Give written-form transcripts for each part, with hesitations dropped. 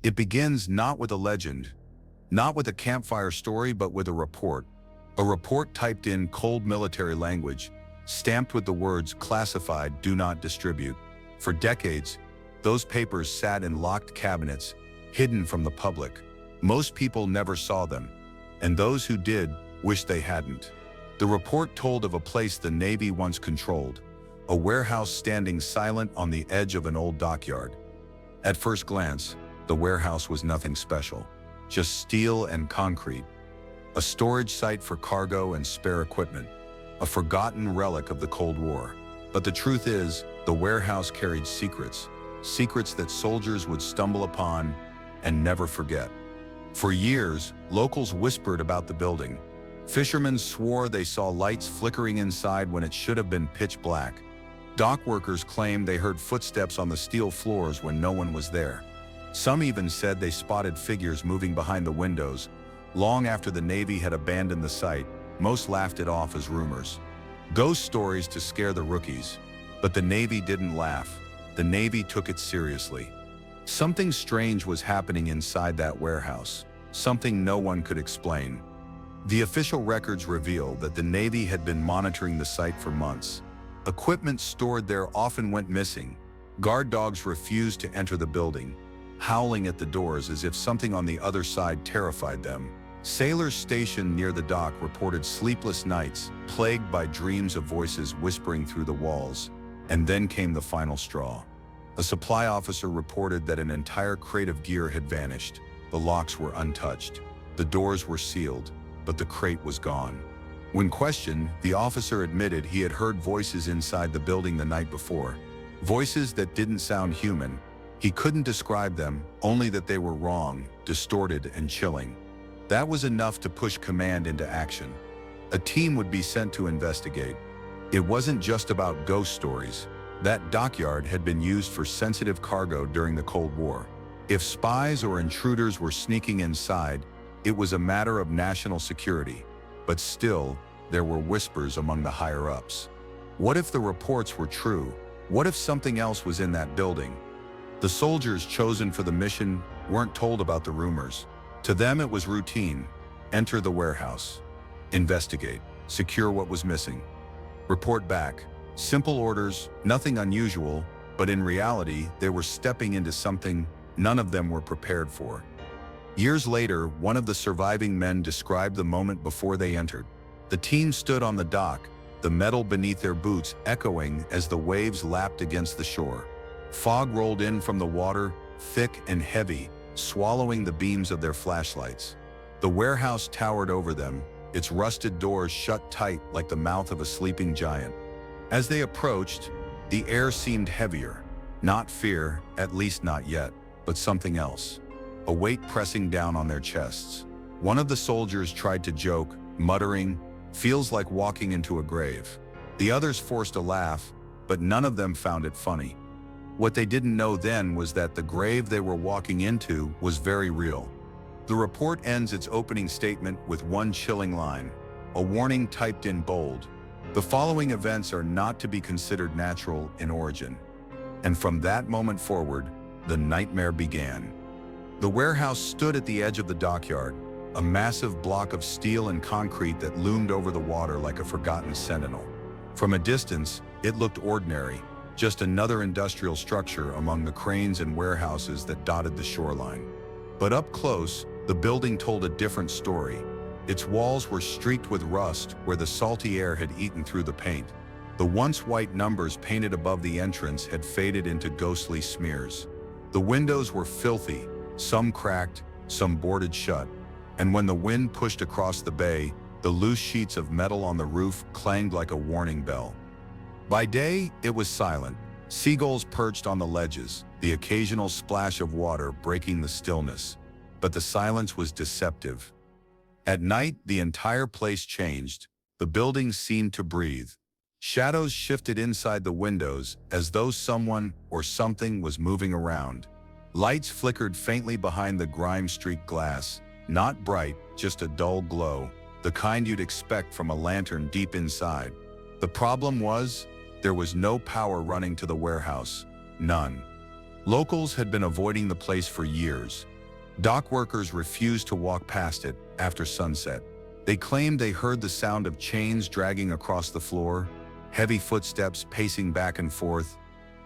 It begins not with a legend, not with a campfire story, but with a report. A report typed in cold military language, stamped with the words classified, do not distribute. For decades, those papers sat in locked cabinets, hidden from the public. Most people never saw them, and those who did wished they hadn't. The report told of a place the Navy once controlled, a warehouse standing silent on the edge of an old dockyard. At first glance, the warehouse was nothing special, just steel and concrete, a storage site for cargo and spare equipment, a forgotten relic of the Cold War. But the truth is, the warehouse carried secrets, secrets that soldiers would stumble upon and never forget. For years, locals whispered about the building. Fishermen swore they saw lights flickering inside when it should have been pitch black. Dock workers claimed they heard footsteps on the steel floors when no one was there. Some even said they spotted figures moving behind the windows. Long after the Navy had abandoned the site, most laughed it off as rumors. Ghost stories to scare the rookies. But the Navy didn't laugh. The Navy took it seriously. Something strange was happening inside that warehouse, something no one could explain. The official records reveal that the Navy had been monitoring the site for months. Equipment stored there often went missing. Guard dogs refused to enter the building, howling at the doors as if something on the other side terrified them. Sailors stationed near the dock reported sleepless nights, plagued by dreams of voices whispering through the walls. And then came the final straw. A supply officer reported that an entire crate of gear had vanished. The locks were untouched. The doors were sealed, but the crate was gone. When questioned, the officer admitted he had heard voices inside the building the night before. Voices that didn't sound human. He couldn't describe them, only that they were wrong, distorted, and chilling. That was enough to push command into action. A team would be sent to investigate. It wasn't just about ghost stories. That dockyard had been used for sensitive cargo during the Cold War. If spies or intruders were sneaking inside, it was a matter of national security. But still, there were whispers among the higher-ups. What if the reports were true? What if something else was in that building? The soldiers chosen for the mission weren't told about the rumors. To them it was routine. Enter the warehouse. Investigate. Secure what was missing. Report back. Simple orders, nothing unusual, but in reality, they were stepping into something none of them were prepared for. Years later, one of the surviving men described the moment before they entered. The team stood on the dock, the metal beneath their boots echoing as the waves lapped against the shore. Fog rolled in from the water, thick and heavy, swallowing the beams of their flashlights. The warehouse towered over them, its rusted doors shut tight like the mouth of a sleeping giant. As they approached, the air seemed heavier. Not fear, at least not yet, but something else. A weight pressing down on their chests. One of the soldiers tried to joke, muttering, "Feels like walking into a grave." The others forced a laugh, but none of them found it funny. What they didn't know then was that the grave they were walking into was very real. The report ends its opening statement with one chilling line, a warning typed in bold. The following events are not to be considered natural in origin. And from that moment forward, the nightmare began. The warehouse stood at the edge of the dockyard, a massive block of steel and concrete that loomed over the water like a forgotten sentinel. From a distance, it looked ordinary, just another industrial structure among the cranes and warehouses that dotted the shoreline. But up close, the building told a different story. Its walls were streaked with rust where the salty air had eaten through the paint. The once white numbers painted above the entrance had faded into ghostly smears. The windows were filthy, some cracked, some boarded shut, and when the wind pushed across the bay, the loose sheets of metal on the roof clanged like a warning bell. By day, it was silent. Seagulls perched on the ledges, the occasional splash of water breaking the stillness. But the silence was deceptive. At night, the entire place changed. The building seemed to breathe. Shadows shifted inside the windows as though someone or something was moving around. Lights flickered faintly behind the grime-streaked glass, not bright, just a dull glow, the kind you'd expect from a lantern deep inside. The problem was, there was no power running to the warehouse, none. Locals had been avoiding the place for years, Dock workers refused to walk past it after sunset. They claimed they heard the sound of chains dragging across the floor, heavy footsteps pacing back and forth,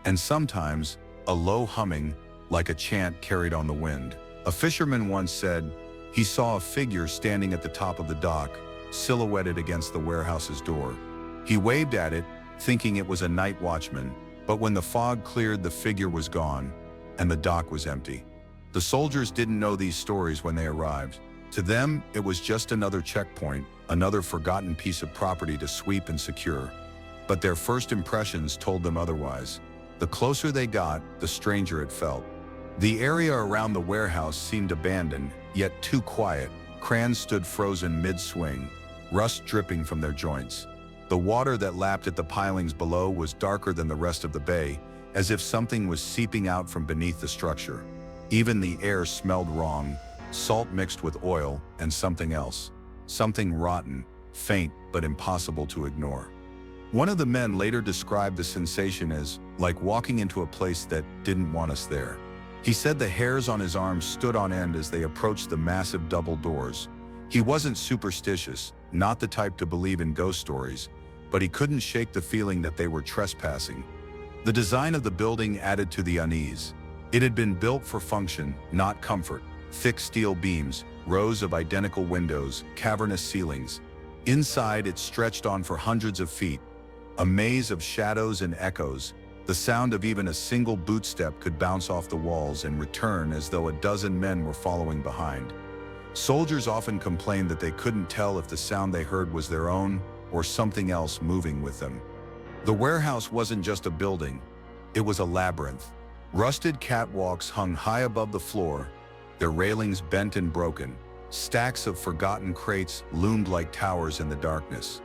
and sometimes a low humming like a chant carried on the wind. A fisherman once said he saw a figure standing at the top of the dock, silhouetted against the warehouse's door. He waved at it, thinking it was a night watchman, but when the fog cleared, the figure was gone, and the dock was empty. The soldiers didn't know these stories when they arrived. To them, it was just another checkpoint, another forgotten piece of property to sweep and secure. But their first impressions told them otherwise. The closer they got, the stranger it felt. The area around the warehouse seemed abandoned, yet too quiet. Crans stood frozen mid-swing, rust dripping from their joints. The water that lapped at the pilings below was darker than the rest of the bay, as if something was seeping out from beneath the structure. Even the air smelled wrong, salt mixed with oil and something else. Something rotten, faint but impossible to ignore. One of the men later described the sensation as like walking into a place that didn't want us there. He said the hairs on his arms stood on end as they approached the massive double doors. He wasn't superstitious, not the type to believe in ghost stories, but he couldn't shake the feeling that they were trespassing. The design of the building added to the unease. It had been built for function, not comfort. Thick steel beams, rows of identical windows, cavernous ceilings. Inside, it stretched on for hundreds of feet, a maze of shadows and echoes. The sound of even a single bootstep could bounce off the walls and return as though a dozen men were following behind. Soldiers often complained that they couldn't tell if the sound they heard was their own or something else moving with them. The warehouse wasn't just a building, it was a labyrinth. Rusted catwalks hung high above the floor, their railings bent and broken. Stacks of forgotten crates loomed like towers in the darkness.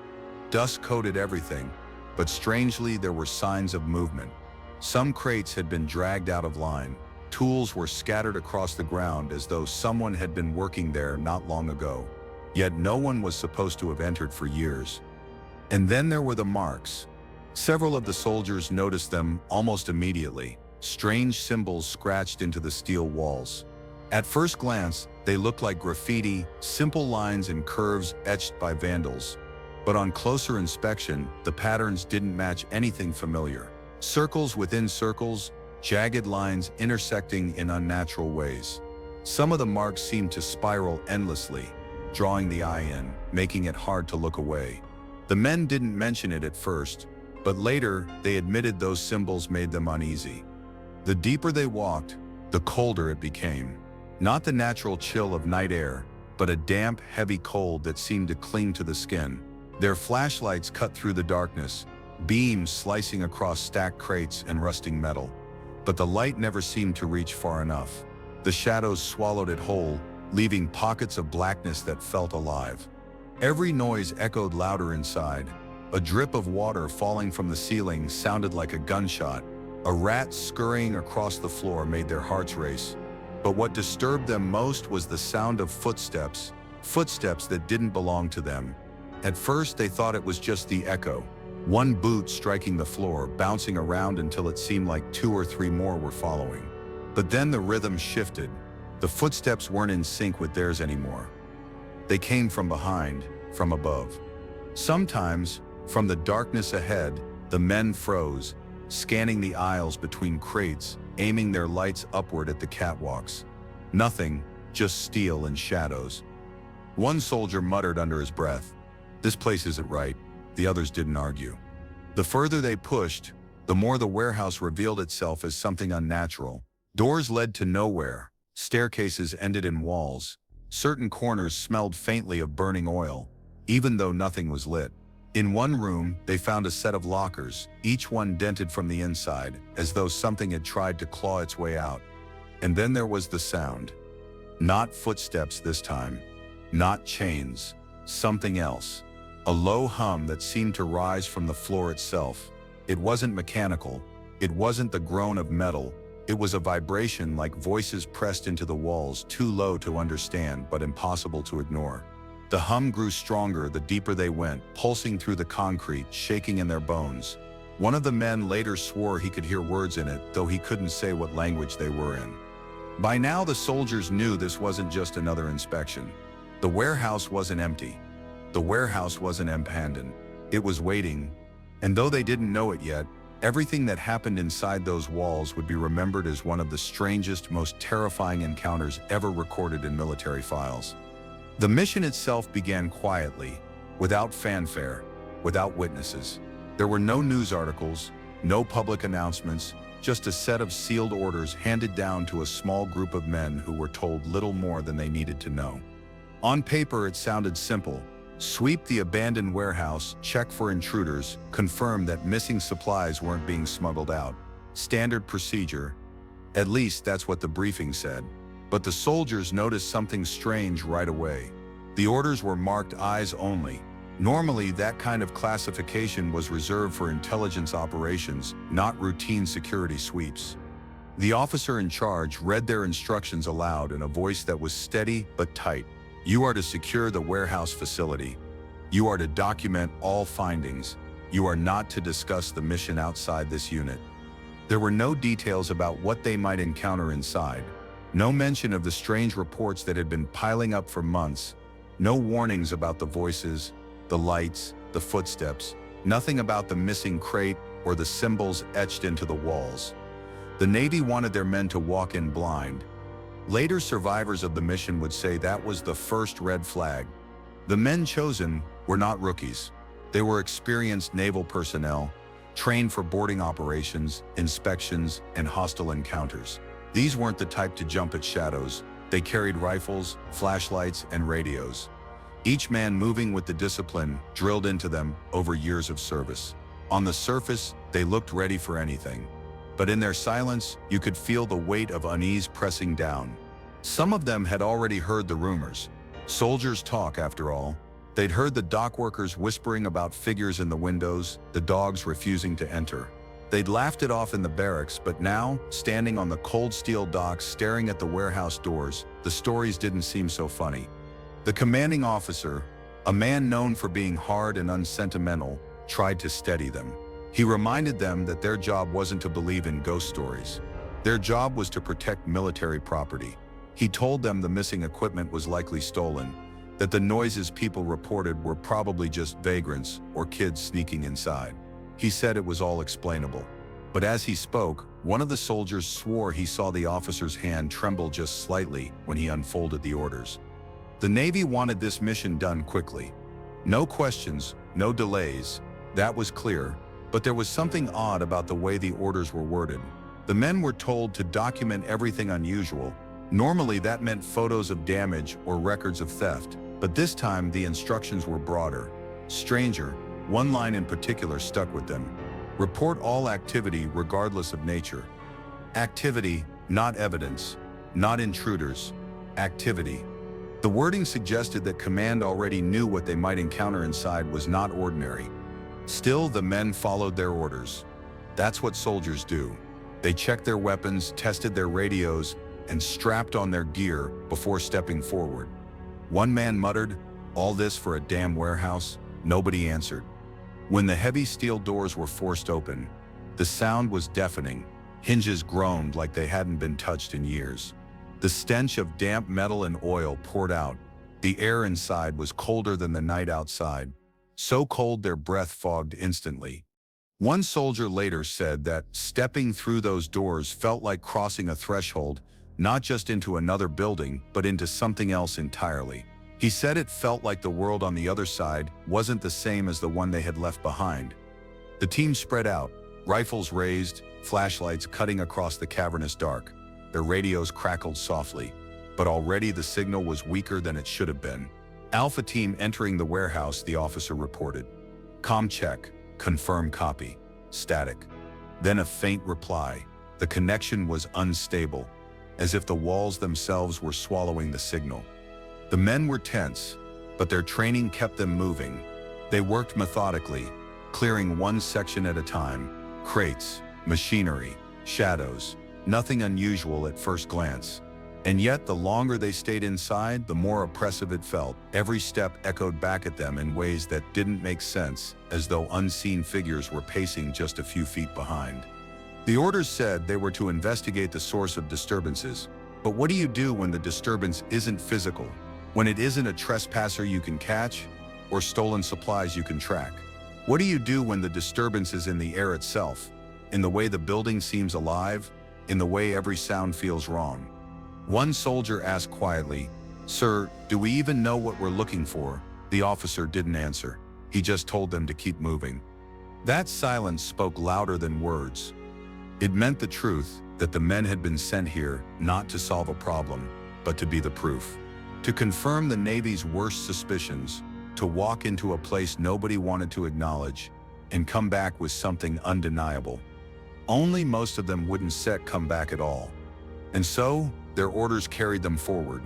Dust coated everything, but strangely there were signs of movement. Some crates had been dragged out of line. Tools were scattered across the ground as though someone had been working there not long ago. Yet no one was supposed to have entered for years. And then there were the marks. Several of the soldiers noticed them almost immediately. Strange symbols scratched into the steel walls. At first glance, they looked like graffiti, simple lines and curves etched by vandals. But on closer inspection, the patterns didn't match anything familiar. Circles within circles, jagged lines intersecting in unnatural ways. Some of the marks seemed to spiral endlessly, drawing the eye in, making it hard to look away. The men didn't mention it at first, but later they admitted those symbols made them uneasy. The deeper they walked, the colder it became. Not the natural chill of night air, but a damp, heavy cold that seemed to cling to the skin. Their flashlights cut through the darkness, beams slicing across stacked crates and rusting metal. But the light never seemed to reach far enough. The shadows swallowed it whole, leaving pockets of blackness that felt alive. Every noise echoed louder inside. A drip of water falling from the ceiling sounded like a gunshot. A rat scurrying across the floor made their hearts race. But what disturbed them most was the sound of footsteps, footsteps that didn't belong to them. At first, they thought it was just the echo. One boot striking the floor, bouncing around until it seemed like 2 or 3 more were following. But then the rhythm shifted. The footsteps weren't in sync with theirs anymore. They came from behind, from above. Sometimes, from the darkness ahead, the men froze, scanning the aisles between crates, aiming their lights upward at the catwalks. Nothing, just steel and shadows. One soldier muttered under his breath, "This place isn't right." The others didn't argue. The further they pushed, the more the warehouse revealed itself as something unnatural. Doors led to nowhere. Staircases ended in walls. Certain corners smelled faintly of burning oil, even though nothing was lit. In one room, they found a set of lockers, each one dented from the inside, as though something had tried to claw its way out. And then there was the sound. Not footsteps this time. Not chains. Something else. A low hum that seemed to rise from the floor itself. It wasn't mechanical. It wasn't the groan of metal. It was a vibration like voices pressed into the walls, too low to understand but impossible to ignore. The hum grew stronger the deeper they went, pulsing through the concrete, shaking in their bones. One of the men later swore he could hear words in it, though he couldn't say what language they were in. By now, the soldiers knew this wasn't just another inspection. The warehouse wasn't empty. The warehouse wasn't abandoned. It was waiting, and though they didn't know it yet, everything that happened inside those walls would be remembered as one of the strangest, most terrifying encounters ever recorded in military files. The mission itself began quietly, without fanfare, without witnesses. There were no news articles, no public announcements, just a set of sealed orders handed down to a small group of men who were told little more than they needed to know. On paper, it sounded simple. Sweep the abandoned warehouse, check for intruders, confirm that missing supplies weren't being smuggled out. Standard procedure. At least that's what the briefing said. But the soldiers noticed something strange right away. The orders were marked eyes only. Normally, that kind of classification was reserved for intelligence operations, not routine security sweeps. The officer in charge read their instructions aloud in a voice that was steady but tight. You are to secure the warehouse facility. You are to document all findings. You are not to discuss the mission outside this unit. There were no details about what they might encounter inside. No mention of the strange reports that had been piling up for months. No warnings about the voices, the lights, the footsteps. Nothing about the missing crate or the symbols etched into the walls. The Navy wanted their men to walk in blind. Later survivors of the mission would say that was the first red flag. The men chosen were not rookies. They were experienced naval personnel, trained for boarding operations, inspections, and hostile encounters. These weren't the type to jump at shadows. They carried rifles, flashlights, and radios. Each man moving with the discipline drilled into them over years of service. On the surface, they looked ready for anything. But in their silence, you could feel the weight of unease pressing down. Some of them had already heard the rumors. Soldiers talk, after all. They'd heard the dock workers whispering about figures in the windows, the dogs refusing to enter. They'd laughed it off in the barracks, but now, standing on the cold steel docks staring at the warehouse doors, the stories didn't seem so funny. The commanding officer, a man known for being hard and unsentimental, tried to steady them. He reminded them that their job wasn't to believe in ghost stories. Their job was to protect military property. He told them the missing equipment was likely stolen, that the noises people reported were probably just vagrants or kids sneaking inside. He said it was all explainable. But as he spoke, one of the soldiers swore he saw the officer's hand tremble just slightly when he unfolded the orders. The Navy wanted this mission done quickly. No questions, no delays. That was clear. But there was something odd about the way the orders were worded. The men were told to document everything unusual. Normally that meant photos of damage or records of theft, but this time the instructions were broader. Stranger, one line in particular stuck with them. Report all activity regardless of nature. Activity, not evidence. Not intruders. Activity. The wording suggested that command already knew what they might encounter inside was not ordinary. Still, the men followed their orders. That's what soldiers do. They checked their weapons, tested their radios, and strapped on their gear before stepping forward. One man muttered, "All this for a damn warehouse?" Nobody answered. When the heavy steel doors were forced open, the sound was deafening. Hinges groaned like they hadn't been touched in years. The stench of damp metal and oil poured out. The air inside was colder than the night outside. So cold their breath fogged instantly. One soldier later said that stepping through those doors felt like crossing a threshold, not just into another building, but into something else entirely. He said it felt like the world on the other side wasn't the same as the one they had left behind. The team spread out, rifles raised, flashlights cutting across the cavernous dark. Their radios crackled softly, but already the signal was weaker than it should have been. Alpha team entering the warehouse, the officer reported. Com check, confirm copy, static. Then a faint reply. The connection was unstable, as if the walls themselves were swallowing the signal. The men were tense, but their training kept them moving. They worked methodically, clearing one section at a time. Crates, machinery, shadows, nothing unusual at first glance. And yet, the longer they stayed inside, the more oppressive it felt. Every step echoed back at them in ways that didn't make sense, as though unseen figures were pacing just a few feet behind. The orders said they were to investigate the source of disturbances, But what do you do when the disturbance isn't physical? When it isn't a trespasser you can catch, or stolen supplies you can track? What do you do when the disturbance is in the air itself? In the way the building seems alive? In the way every sound feels wrong? One soldier asked quietly, "Sir, do we even know what we're looking for?" The officer didn't answer. He just told them to keep moving. That silence spoke louder than words. It meant the truth, that the men had been sent here not to solve a problem, but to be the proof. To confirm the Navy's worst suspicions, to walk into a place nobody wanted to acknowledge, and come back with something undeniable. Only most of them wouldn't come back at all. And so, their orders carried them forward,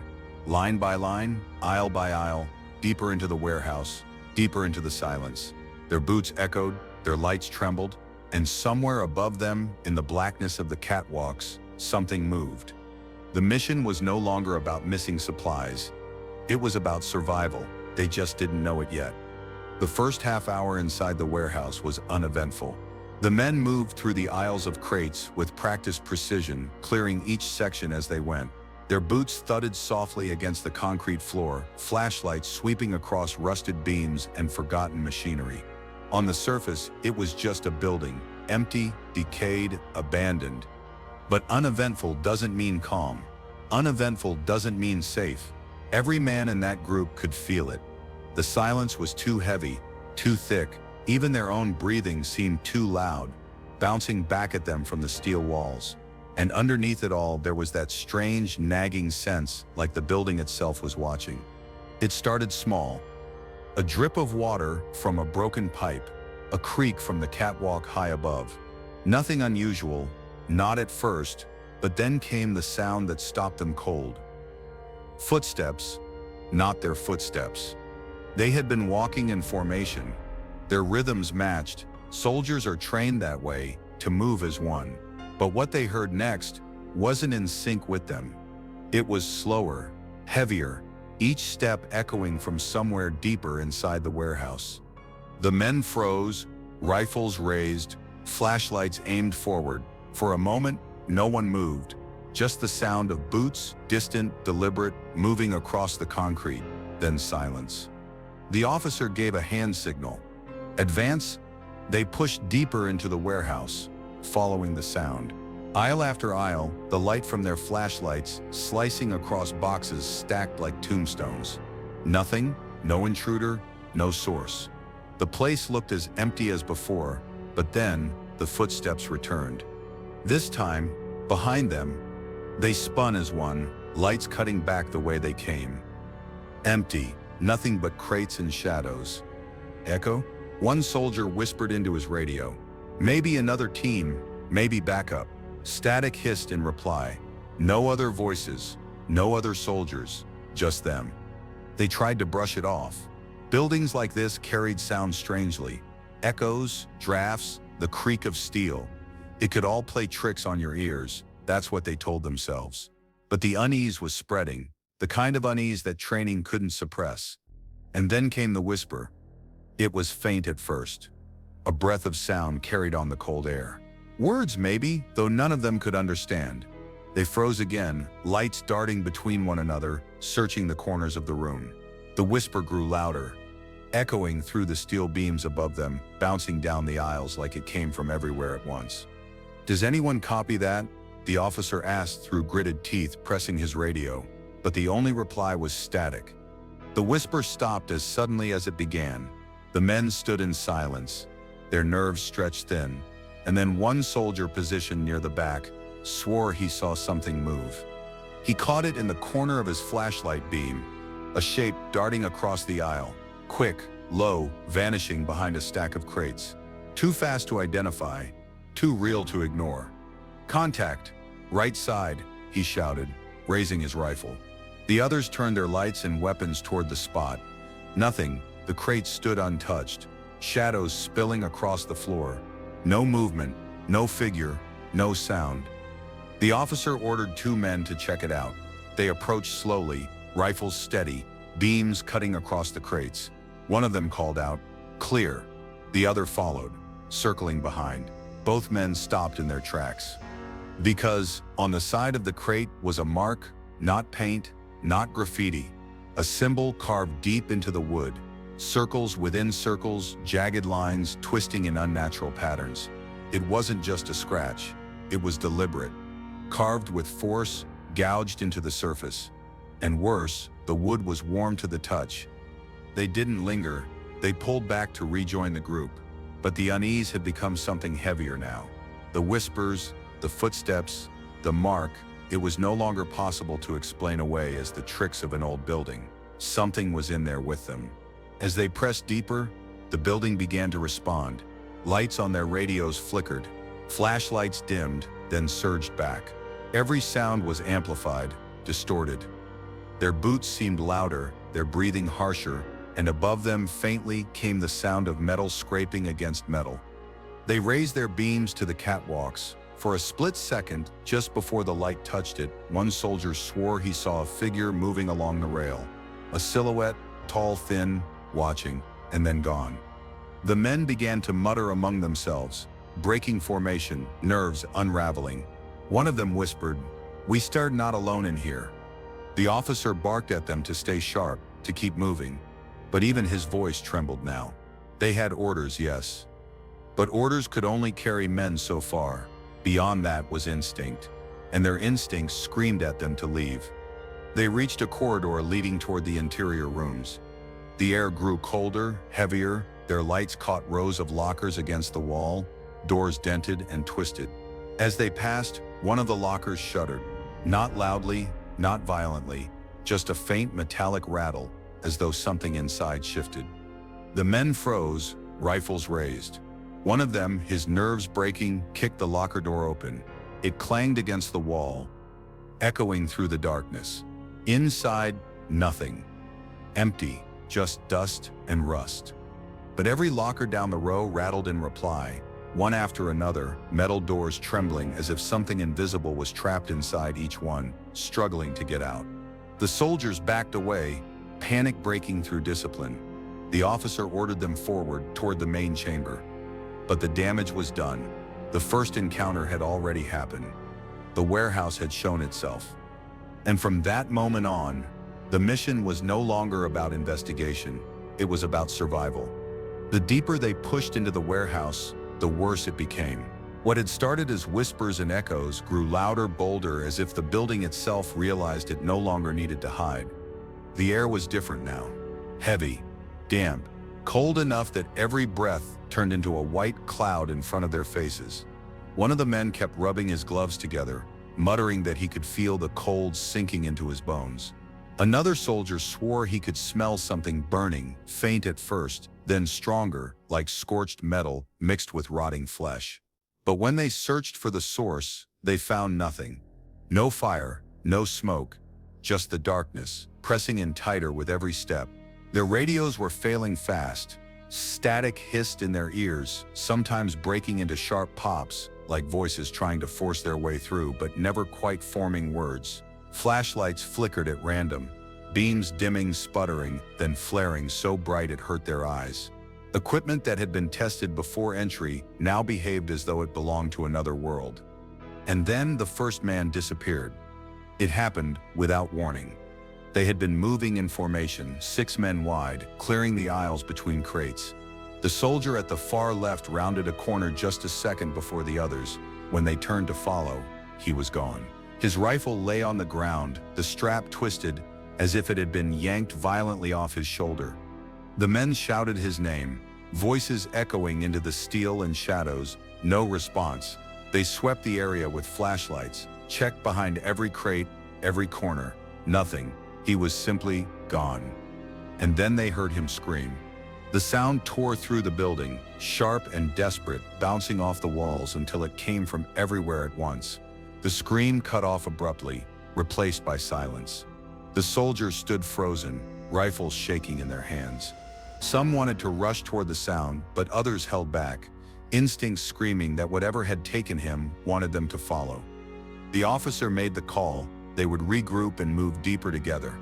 line by line, aisle by aisle, deeper into the warehouse, deeper into the silence. Their boots echoed, their lights trembled, and somewhere above them, in the blackness of the catwalks, something moved. The mission was no longer about missing supplies. It was about survival. They just didn't know it yet. The first half hour inside the warehouse was uneventful. The men moved through the aisles of crates with practiced precision, clearing each section as they went. Their boots thudded softly against the concrete floor, flashlights sweeping across rusted beams and forgotten machinery. On the surface, it was just a building, empty, decayed, abandoned. But uneventful doesn't mean calm. Uneventful doesn't mean safe. Every man in that group could feel it. The silence was too heavy, too thick. Even their own breathing seemed too loud, bouncing back at them from the steel walls. And underneath it all, there was that strange, nagging sense, like the building itself was watching. It started small. A drip of water from a broken pipe, a creak from the catwalk high above. Nothing unusual, not at first, but then came the sound that stopped them cold. Footsteps, not their footsteps. They had been walking in formation. Their rhythms matched. Soldiers are trained that way, to move as one. But what they heard next wasn't in sync with them. It was slower, heavier, each step echoing from somewhere deeper inside the warehouse. The men froze, rifles raised, flashlights aimed forward. For a moment, no one moved. Just the sound of boots, distant, deliberate, moving across the concrete, then silence. The officer gave a hand signal. Advance. They pushed deeper into the warehouse, following the sound. Aisle after aisle, the light from their flashlights slicing across boxes stacked like tombstones. Nothing, no intruder, no source. The place looked as empty as before, but then the footsteps returned. This time, behind them, they spun as one, lights cutting back the way they came. Empty, nothing but crates and shadows. Echo? One soldier whispered into his radio. Maybe another team, maybe backup. Static hissed in reply. No other voices, no other soldiers, just them. They tried to brush it off. Buildings like this carried sound strangely. Echoes, drafts, the creak of steel. It could all play tricks on your ears, that's what they told themselves. But the unease was spreading, the kind of unease that training couldn't suppress. And then came the whisper. It was faint at first. A breath of sound carried on the cold air. Words maybe, though none of them could understand. They froze again, lights darting between one another, searching the corners of the room. The whisper grew louder, echoing through the steel beams above them, bouncing down the aisles like it came from everywhere at once. Does anyone copy that? The officer asked through gritted teeth, pressing his radio, but the only reply was static. The whisper stopped as suddenly as it began. The men stood in silence, their nerves stretched thin, and then one soldier positioned near the back swore he saw something move. He caught it in the corner of his flashlight beam, a shape darting across the aisle, quick, low, vanishing behind a stack of crates. Too fast to identify, too real to ignore. Contact, right side, he shouted, raising his rifle. The others turned their lights and weapons toward the spot. Nothing, the crates stood untouched, shadows spilling across the floor. No movement, no figure, no sound. The officer ordered two men to check it out. They approached slowly, rifles steady, beams cutting across the crates. One of them called out, "Clear." The other followed, circling behind. Both men stopped in their tracks. Because on the side of the crate was a mark, not paint, not graffiti, a symbol carved deep into the wood, circles within circles, jagged lines twisting in unnatural patterns. It wasn't just a scratch, it was deliberate, carved with force, gouged into the surface. And worse, the wood was warm to the touch. They didn't linger, they pulled back to rejoin the group. But the unease had become something heavier now. The whispers, the footsteps, the mark, it was no longer possible to explain away as the tricks of an old building. Something was in there with them. As they pressed deeper, the building began to respond. Lights on their radios flickered, flashlights dimmed, then surged back. Every sound was amplified, distorted. Their boots seemed louder, their breathing harsher, and above them faintly came the sound of metal scraping against metal. They raised their beams to the catwalks. For a split second, just before the light touched it, one soldier swore he saw a figure moving along the rail. A silhouette, tall, thin, watching, and then gone. The men began to mutter among themselves, breaking formation, nerves unraveling. One of them whispered, "We started not alone in here." The officer barked at them to stay sharp, to keep moving. But even his voice trembled now. They had orders, yes. But orders could only carry men so far. Beyond that was instinct, and their instincts screamed at them to leave. They reached a corridor leading toward the interior rooms. The air grew colder, heavier, their lights caught rows of lockers against the wall, doors dented and twisted. As they passed, one of the lockers shuddered, not loudly, not violently, just a faint metallic rattle, as though something inside shifted. The men froze, rifles raised. One of them, his nerves breaking, kicked the locker door open. It clanged against the wall, echoing through the darkness. Inside, nothing. Empty, just dust and rust. But every locker down the row rattled in reply, one after another, metal doors trembling as if something invisible was trapped inside each one, struggling to get out. The soldiers backed away, panic breaking through discipline. The officer ordered them forward toward the main chamber. But the damage was done. The first encounter had already happened. The warehouse had shown itself. And from that moment on, the mission was no longer about investigation. It was about survival. The deeper they pushed into the warehouse, the worse it became. What had started as whispers and echoes grew louder, bolder, as if the building itself realized it no longer needed to hide. The air was different now. Heavy, damp, cold enough that every breath turned into a white cloud in front of their faces. One of the men kept rubbing his gloves together, muttering that he could feel the cold sinking into his bones. Another soldier swore he could smell something burning, faint at first, then stronger, like scorched metal mixed with rotting flesh. But when they searched for the source, they found nothing. No fire, no smoke, just the darkness, pressing in tighter with every step. Their radios were failing fast. Static hissed in their ears, sometimes breaking into sharp pops, like voices trying to force their way through but never quite forming words. Flashlights flickered at random, beams dimming, sputtering, then flaring so bright it hurt their eyes. Equipment that had been tested before entry now behaved as though it belonged to another world. And then the first man disappeared. It happened without warning. They had been moving in formation, 6 men wide, clearing the aisles between crates. The soldier at the far left rounded a corner just a second before the others. When they turned to follow, he was gone. His rifle lay on the ground, the strap twisted, as if it had been yanked violently off his shoulder. The men shouted his name, voices echoing into the steel and shadows. No response. They swept the area with flashlights, checked behind every crate, every corner. Nothing. He was simply gone. And then they heard him scream. The sound tore through the building, sharp and desperate, bouncing off the walls until it came from everywhere at once. The scream cut off abruptly, replaced by silence. The soldiers stood frozen, rifles shaking in their hands. Some wanted to rush toward the sound, but others held back, instincts screaming that whatever had taken him wanted them to follow. The officer made the call. They would regroup and move deeper together.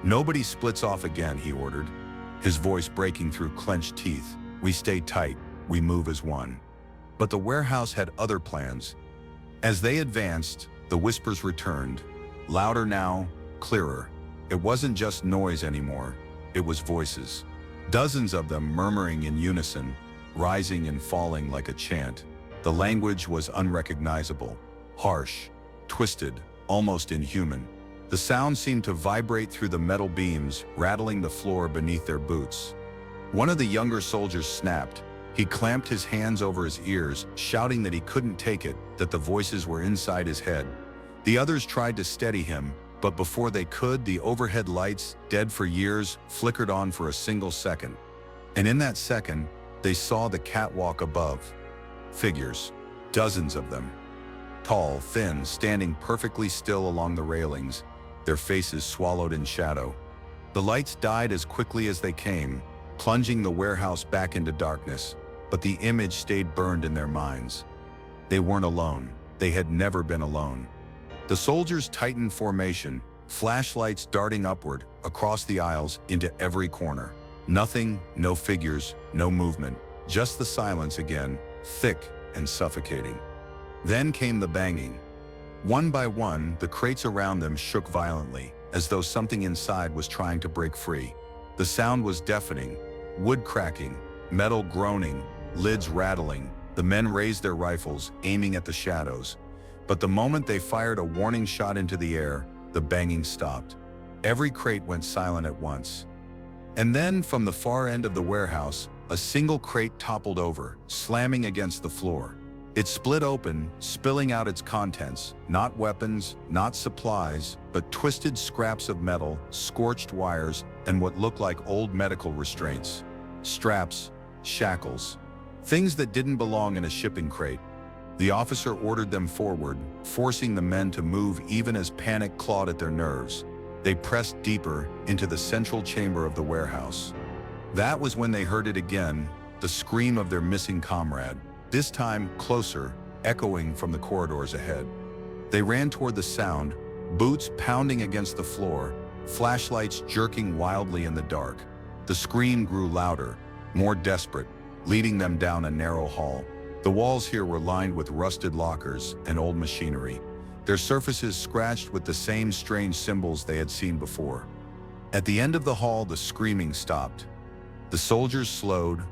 "Nobody splits off again," he ordered, his voice breaking through clenched teeth. "We stay tight, we move as one." But the warehouse had other plans. As they advanced, the whispers returned, louder now, clearer. It wasn't just noise anymore, it was voices. Dozens of them murmuring in unison, rising and falling like a chant. The language was unrecognizable, harsh, twisted, almost inhuman. The sound seemed to vibrate through the metal beams, rattling the floor beneath their boots. One of the younger soldiers snapped. He clamped his hands over his ears, shouting that he couldn't take it, that the voices were inside his head. The others tried to steady him, but before they could, the overhead lights, dead for years, flickered on for a single second. And in that second, they saw the catwalk above. Figures, dozens of them. Tall, thin, standing perfectly still along the railings, their faces swallowed in shadow. The lights died as quickly as they came, plunging the warehouse back into darkness, but the image stayed burned in their minds. They weren't alone. They had never been alone. The soldiers tightened formation, flashlights darting upward, across the aisles, into every corner. Nothing, no figures, no movement, just the silence again, thick and suffocating. Then came the banging. One by one, the crates around them shook violently, as though something inside was trying to break free. The sound was deafening, wood cracking, metal groaning, lids rattling. The men raised their rifles, aiming at the shadows. But the moment they fired a warning shot into the air, the banging stopped. Every crate went silent at once. And then, from the far end of the warehouse, a single crate toppled over, slamming against the floor. It split open, spilling out its contents, not weapons, not supplies, but twisted scraps of metal, scorched wires, and what looked like old medical restraints. Straps, shackles, things that didn't belong in a shipping crate. The officer ordered them forward, forcing the men to move even as panic clawed at their nerves. They pressed deeper into the central chamber of the warehouse. That was when they heard it again, the scream of their missing comrade, this time closer, echoing from the corridors ahead. They ran toward the sound, boots pounding against the floor, flashlights jerking wildly in the dark. The scream grew louder, more desperate, leading them down a narrow hall. The walls here were lined with rusted lockers and old machinery, their surfaces scratched with the same strange symbols they had seen before. At the end of the hall, the screaming stopped. The soldiers slowed,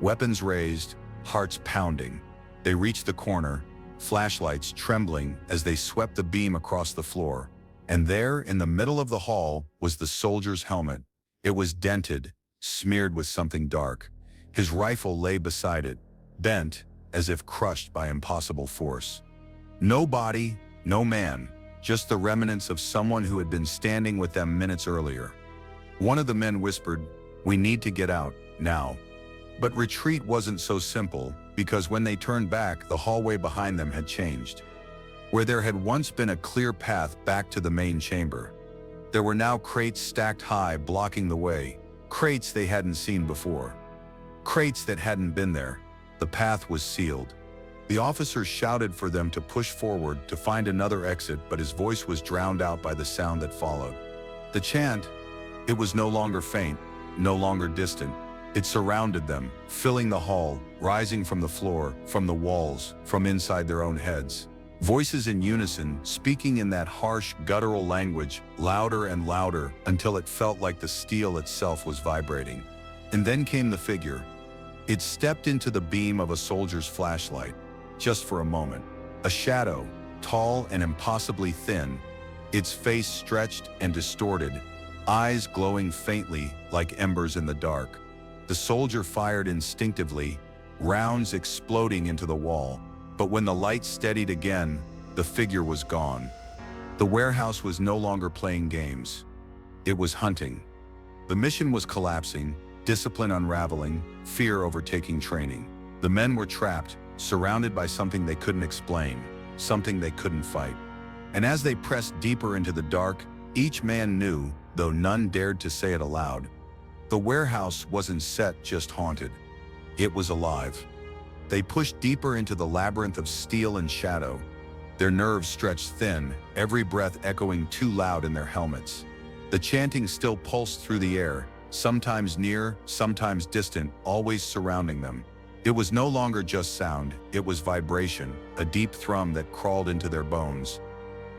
weapons raised, hearts pounding. They reached the corner, flashlights trembling as they swept the beam across the floor. And there, in the middle of the hall, was the soldier's helmet. It was dented, smeared with something dark. His rifle lay beside it, bent, as if crushed by impossible force. No body, no man, just the remnants of someone who had been standing with them minutes earlier. One of the men whispered, "We need to get out, now." But retreat wasn't so simple, because when they turned back, the hallway behind them had changed. Where there had once been a clear path back to the main chamber, there were now crates stacked high, blocking the way. Crates they hadn't seen before. Crates that hadn't been there. The path was sealed. The officer shouted for them to push forward to find another exit, but his voice was drowned out by the sound that followed. The chant, it was no longer faint, no longer distant. It surrounded them, filling the hall, rising from the floor, from the walls, from inside their own heads. Voices in unison, speaking in that harsh, guttural language, louder and louder, until it felt like the steel itself was vibrating. And then came the figure. It stepped into the beam of a soldier's flashlight, just for a moment. A shadow, tall and impossibly thin, its face stretched and distorted, eyes glowing faintly like embers in the dark. The soldier fired instinctively, rounds exploding into the wall. But when the light steadied again, the figure was gone. The warehouse was no longer playing games. It was hunting. The mission was collapsing, discipline unraveling, fear overtaking training. The men were trapped, surrounded by something they couldn't explain, something they couldn't fight. And as they pressed deeper into the dark, each man knew, though none dared to say it aloud, the warehouse wasn't set just haunted. It was alive. They pushed deeper into the labyrinth of steel and shadow, their nerves stretched thin, every breath echoing too loud in their helmets. The chanting still pulsed through the air, sometimes near, sometimes distant, always surrounding them. It was no longer just sound, it was vibration, a deep thrum that crawled into their bones.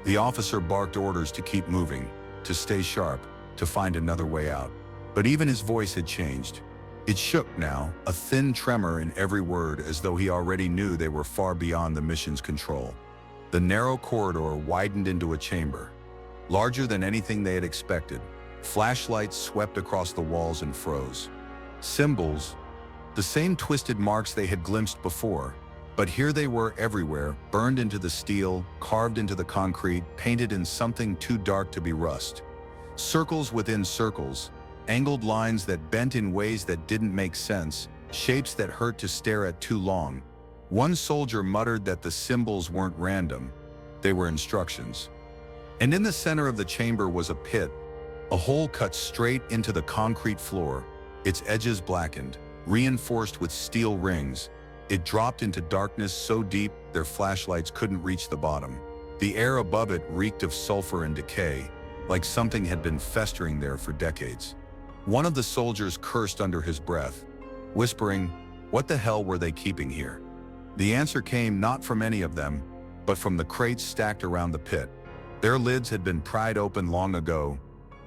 The officer barked orders to keep moving, to stay sharp, to find another way out. But even his voice had changed. It shook now, a thin tremor in every word, as though he already knew they were far beyond the mission's control. The narrow corridor widened into a chamber, larger than anything they had expected. Flashlights swept across the walls and froze. Symbols, the same twisted marks they had glimpsed before, but here they were everywhere, burned into the steel, carved into the concrete, painted in something too dark to be rust. Circles within circles, angled lines that bent in ways that didn't make sense, shapes that hurt to stare at too long. One soldier muttered that the symbols weren't random, they were instructions. And in the center of the chamber was a pit, a hole cut straight into the concrete floor, its edges blackened, reinforced with steel rings. It dropped into darkness so deep their flashlights couldn't reach the bottom. The air above it reeked of sulfur and decay, like something had been festering there for decades. One of the soldiers cursed under his breath, whispering, "What the hell were they keeping here?" The answer came not from any of them, but from the crates stacked around the pit. Their lids had been pried open long ago,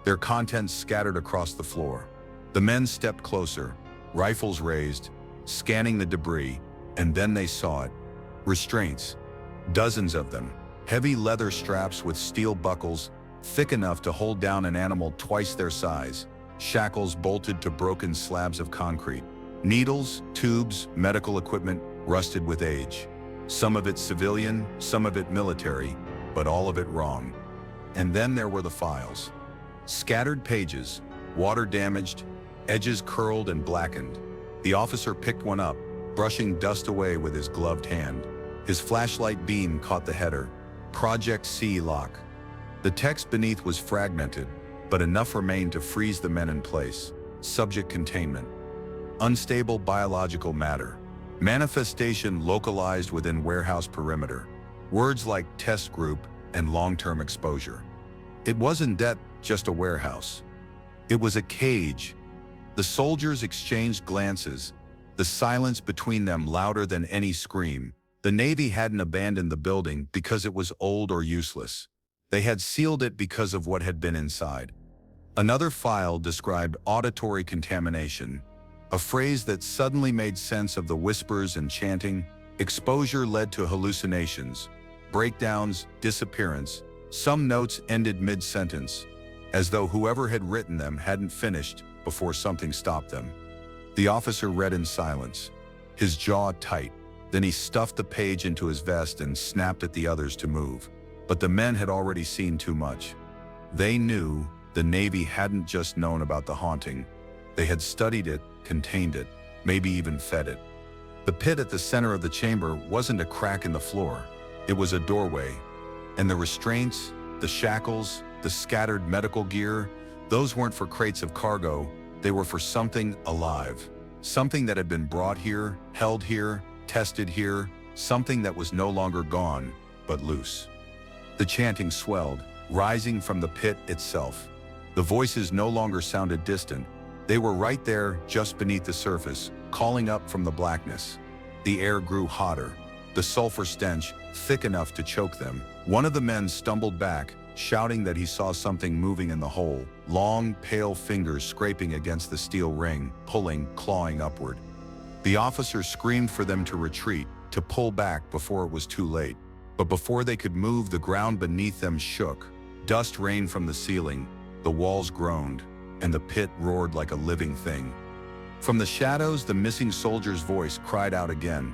their contents scattered across the floor. The men stepped closer, rifles raised, scanning the debris, and then they saw it. Restraints, dozens of them, heavy leather straps with steel buckles, thick enough to hold down an animal twice their size, shackles bolted to broken slabs of concrete, needles, tubes, medical equipment rusted with age. Some of it civilian, some of it military, but all of it wrong. And then there were the files. Scattered pages, water-damaged, edges curled and blackened. The officer picked one up, brushing dust away with his gloved hand. His flashlight beam caught the header, Project C Lock. The text beneath was fragmented, but enough remained to freeze the men in place. Subject containment. Unstable biological matter. Manifestation localized within warehouse perimeter. Words like test group and long-term exposure. It wasn't just a warehouse. It was a cage. The soldiers exchanged glances, the silence between them louder than any scream. The Navy hadn't abandoned the building because it was old or useless. They had sealed it because of what had been inside. Another file described auditory contamination, a phrase that suddenly made sense of the whispers and chanting. Exposure led to hallucinations, breakdowns, disappearance. Some notes ended mid-sentence, as though whoever had written them hadn't finished before something stopped them. The officer read in silence, his jaw tight. Then he stuffed the page into his vest and snapped at the others to move. But the men had already seen too much. They knew the Navy hadn't just known about the haunting. They had studied it, contained it, maybe even fed it. The pit at the center of the chamber wasn't a crack in the floor. It was a doorway. And the restraints, the shackles, the scattered medical gear, those weren't for crates of cargo. They were for something alive. Something that had been brought here, held here, tested here. Something that was no longer gone, but loose. The chanting swelled, rising from the pit itself. The voices no longer sounded distant. They were right there, just beneath the surface, calling up from the blackness. The air grew hotter, the sulfur stench thick enough to choke them. One of the men stumbled back, shouting that he saw something moving in the hole, long, pale fingers scraping against the steel ring, pulling, clawing upward. The officer screamed for them to retreat, to pull back before it was too late. But before they could move, the ground beneath them shook. Dust rained from the ceiling, the walls groaned, and the pit roared like a living thing. From the shadows, the missing soldier's voice cried out again.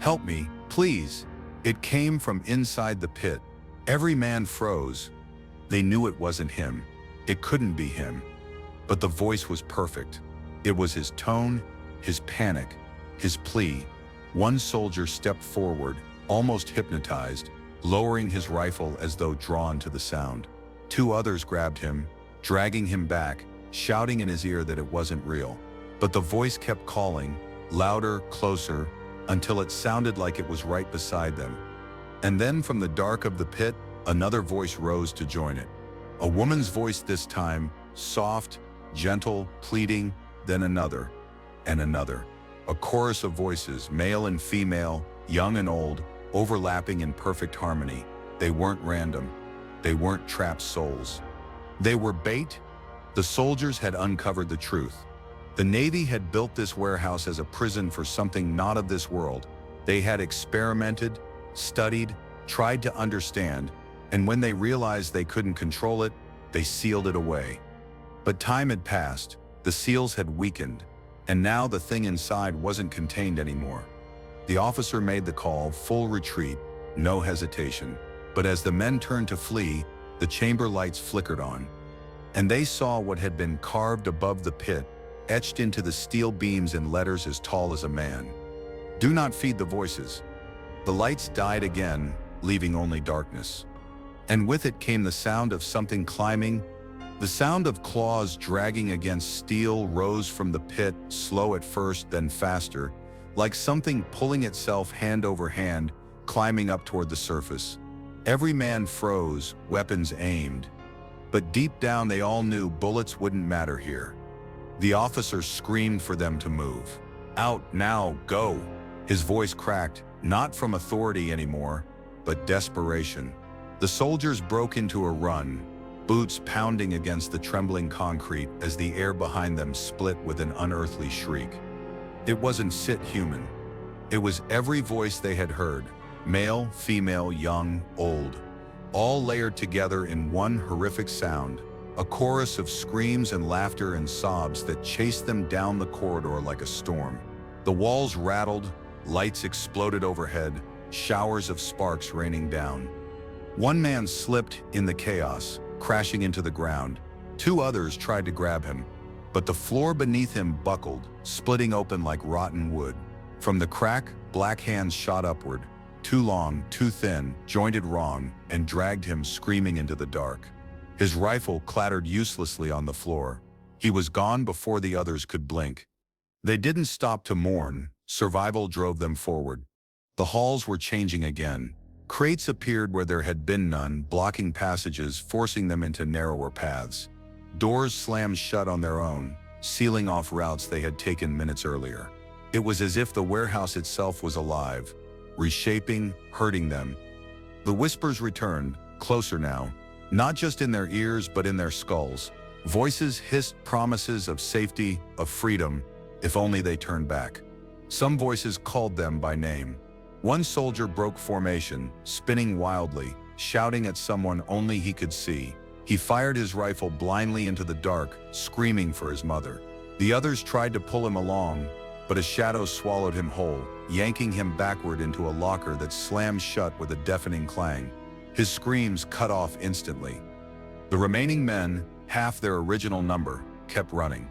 "Help me, please!" It came from inside the pit. Every man froze. They knew it wasn't him. It couldn't be him. But the voice was perfect. It was his tone, his panic, his plea. One soldier stepped forward, almost hypnotized, lowering his rifle as though drawn to the sound. Two others grabbed him, dragging him back, shouting in his ear that it wasn't real. But the voice kept calling, louder, closer, until it sounded like it was right beside them. And then from the dark of the pit, another voice rose to join it. A woman's voice this time, soft, gentle, pleading, then another, and another. A chorus of voices, male and female, young and old, overlapping in perfect harmony. They weren't random. They weren't trapped souls. They were bait. The soldiers had uncovered the truth. The Navy had built this warehouse as a prison for something not of this world. They had experimented, studied, tried to understand, and when they realized they couldn't control it, they sealed it away. But time had passed, the seals had weakened, and now the thing inside wasn't contained anymore. The officer made the call, full retreat, no hesitation. But as the men turned to flee, the chamber lights flickered on, and they saw what had been carved above the pit, etched into the steel beams in letters as tall as a man. Do not feed the voices. The lights died again, leaving only darkness. And with it came the sound of something climbing. The sound of claws dragging against steel rose from the pit, slow at first, then faster, like something pulling itself hand over hand, climbing up toward the surface. Every man froze, weapons aimed. But deep down they all knew bullets wouldn't matter here. The officer screamed for them to move. Out now, go! His voice cracked, not from authority anymore, but desperation. The soldiers broke into a run, boots pounding against the trembling concrete as the air behind them split with an unearthly shriek. It wasn't sit human. It was every voice they had heard, male, female, young, old, all layered together in one horrific sound, a chorus of screams and laughter and sobs that chased them down the corridor like a storm. The walls rattled, lights exploded overhead, showers of sparks raining down. One man slipped in the chaos, crashing into the ground. Two others tried to grab him, but the floor beneath him buckled, splitting open like rotten wood. From the crack, black hands shot upward, too long, too thin, jointed wrong, and dragged him screaming into the dark. His rifle clattered uselessly on the floor. He was gone before the others could blink. They didn't stop to mourn. Survival drove them forward. The halls were changing again. Crates appeared where there had been none, blocking passages, forcing them into narrower paths. Doors slammed shut on their own, sealing off routes they had taken minutes earlier. It was as if the warehouse itself was alive, reshaping, hurting them. The whispers returned, closer now, not just in their ears but in their skulls. Voices hissed promises of safety, of freedom, if only they turned back. Some voices called them by name. One soldier broke formation, spinning wildly, shouting at someone only he could see. He fired his rifle blindly into the dark, screaming for his mother. The others tried to pull him along, but a shadow swallowed him whole, yanking him backward into a locker that slammed shut with a deafening clang. His screams cut off instantly. The remaining men, half their original number, kept running.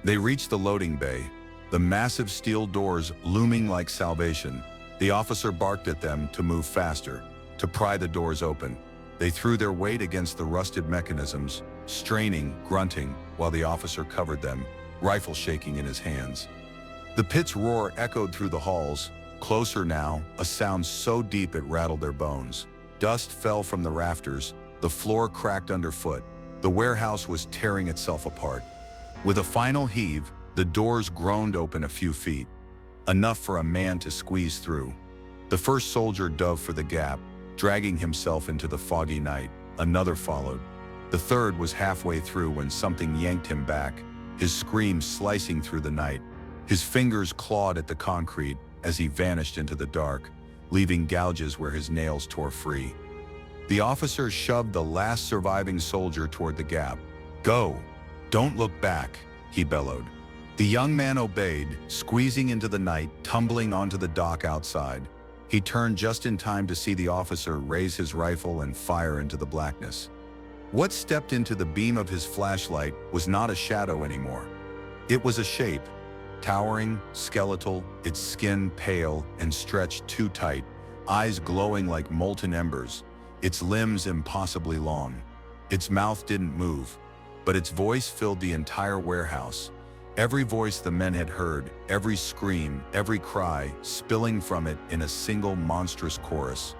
They reached the loading bay, the massive steel doors looming like salvation. The officer barked at them to move faster, to pry the doors open. They threw their weight against the rusted mechanisms, straining, grunting, while the officer covered them, rifle shaking in his hands. The pit's roar echoed through the halls, closer now, a sound so deep it rattled their bones. Dust fell from the rafters, the floor cracked underfoot. The warehouse was tearing itself apart. With a final heave, the doors groaned open a few feet, enough for a man to squeeze through. The first soldier dove for the gap, dragging himself into the foggy night. Another followed. The third was halfway through when something yanked him back, his scream slicing through the night. His fingers clawed at the concrete as he vanished into the dark, leaving gouges where his nails tore free. The officer shoved the last surviving soldier toward the gap. "Go! Don't look back," he bellowed. The young man obeyed, squeezing into the night, tumbling onto the dock outside. He turned just in time to see the officer raise his rifle and fire into the blackness. What stepped into the beam of his flashlight was not a shadow anymore. It was a shape, towering, skeletal, its skin pale and stretched too tight, eyes glowing like molten embers, its limbs impossibly long. Its mouth didn't move, but its voice filled the entire warehouse. Every voice the men had heard, every scream, every cry, spilling from it in a single monstrous chorus.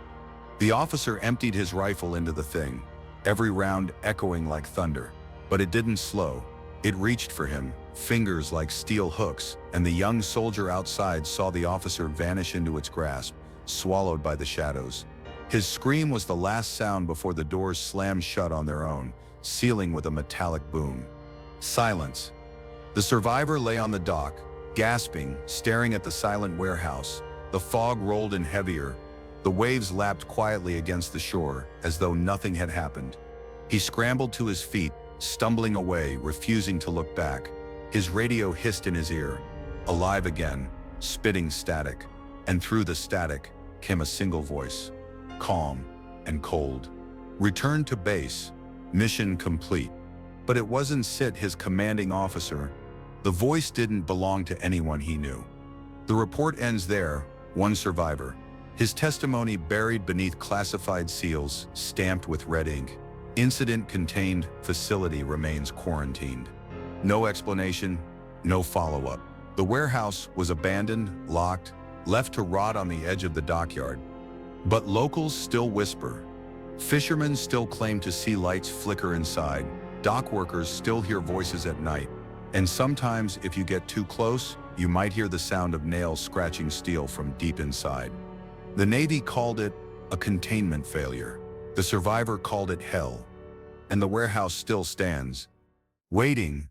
The officer emptied his rifle into the thing, every round echoing like thunder. But it didn't slow. It reached for him, fingers like steel hooks, and the young soldier outside saw the officer vanish into its grasp, swallowed by the shadows. His scream was the last sound before the doors slammed shut on their own, sealing with a metallic boom. Silence. The survivor lay on the dock, gasping, staring at the silent warehouse. The fog rolled in heavier. The waves lapped quietly against the shore, as though nothing had happened. He scrambled to his feet, stumbling away, refusing to look back. His radio hissed in his ear, alive again, spitting static. And through the static came a single voice, calm and cold. Return to base. Mission complete. But it wasn't Sit, his commanding officer. The voice didn't belong to anyone he knew. The report ends there, one survivor. His testimony buried beneath classified seals, stamped with red ink. Incident contained, facility remains quarantined. No explanation, no follow-up. The warehouse was abandoned, locked, left to rot on the edge of the dockyard. But locals still whisper. Fishermen still claim to see lights flicker inside. Dock workers still hear voices at night. And sometimes, if you get too close, you might hear the sound of nails scratching steel from deep inside. The Navy called it a containment failure. The survivor called it hell. And the warehouse still stands, waiting,